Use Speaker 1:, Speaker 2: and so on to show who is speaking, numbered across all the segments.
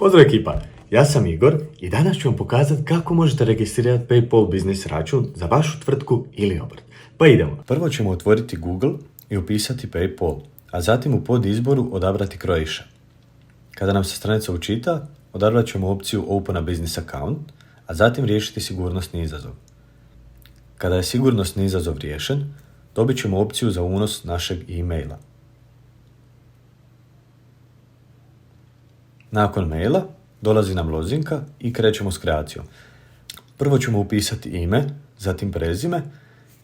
Speaker 1: Pozdrav ekipa, ja sam Igor i danas ću vam pokazati kako možete registrirati PayPal biznis račun za vašu tvrtku ili obrt. Pa idemo. Prvo ćemo otvoriti Google i upisati PayPal, a zatim u podizboru odabrati Croatia. Kada nam se stranica učita, odabrat ćemo opciju Open a Business Account, a zatim riješiti sigurnosni izazov. Kada je sigurnosni izazov riješen, dobit ćemo opciju za unos našeg e-maila. Nakon maila dolazi nam lozinka i krećemo s kreacijom. Prvo ćemo upisati ime, zatim prezime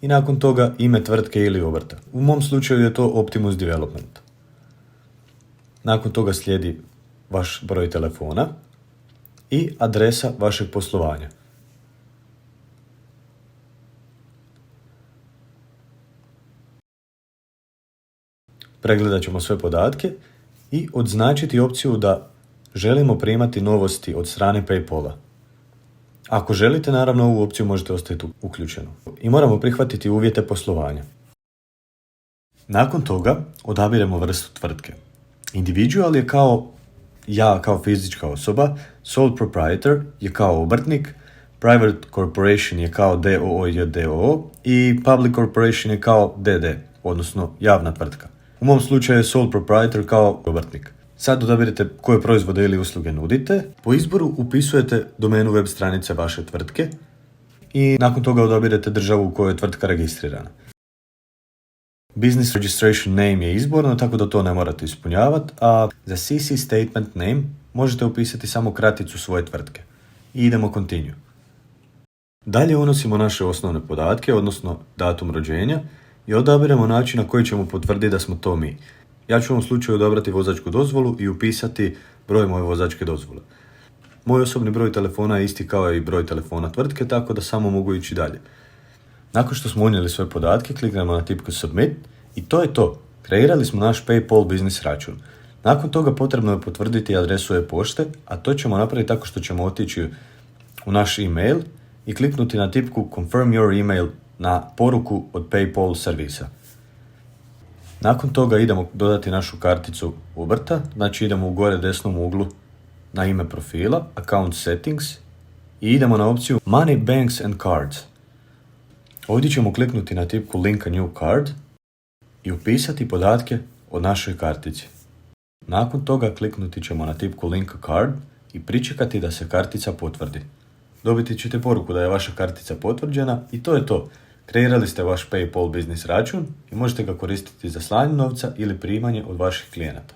Speaker 1: i nakon toga ime tvrtke ili obrta. U mom slučaju je to Optimus Development. Nakon toga slijedi vaš broj telefona i adresa vašeg poslovanja. Pregledat ćemo sve podatke i odznačiti opciju da želimo primati novosti od strane PayPala. Ako želite, naravno, ovu opciju možete ostaviti uključenu. I moramo prihvatiti uvjete poslovanja. Nakon toga odabiremo vrstu tvrtke. Individual je kao fizička osoba, sole proprietor je kao obrtnik, private corporation je kao d.o.o. i d.o.o. i public corporation je kao d.d., odnosno javna tvrtka. U mom slučaju je sole proprietor kao obrtnik. Sad odabirete koje proizvode ili usluge nudite. Po izboru upisujete domenu web stranice vaše tvrtke i nakon toga odabirete državu u kojoj je tvrtka registrirana. Business registration name je izborno, tako da to ne morate ispunjavati, a za CC statement name možete upisati samo kraticu svoje tvrtke. I idemo continue. Dalje unosimo naše osnovne podatke, odnosno datum rođenja, i odabiremo način na koji ćemo potvrditi da smo to mi. Ja ću u ovom slučaju odabrati vozačku dozvolu i upisati broj moje vozačke dozvole. Moj osobni broj telefona je isti kao i broj telefona tvrtke, tako da samo mogu ići dalje. Nakon što smo unijeli sve podatke, kliknemo na tipku Submit i to je to. Kreirali smo naš PayPal biznis račun. Nakon toga potrebno je potvrditi adresu e-pošte, a to ćemo napraviti tako što ćemo otići u naš email i kliknuti na tipku Confirm your email na poruku od PayPal servisa. Nakon toga idemo dodati našu karticu obrta, znači idemo u gore desnom uglu na ime profila, Account Settings i idemo na opciju Money, Banks and Cards. Ovdje ćemo kliknuti na tipku Link a new card i upisati podatke o našoj kartici. Nakon toga kliknuti ćemo na tipku Link a card i pričekati da se kartica potvrdi. Dobiti ćete poruku da je vaša kartica potvrđena i to je to. Kreirali ste vaš PayPal biznis račun i možete ga koristiti za slanje novca ili primanje od vaših klijenata.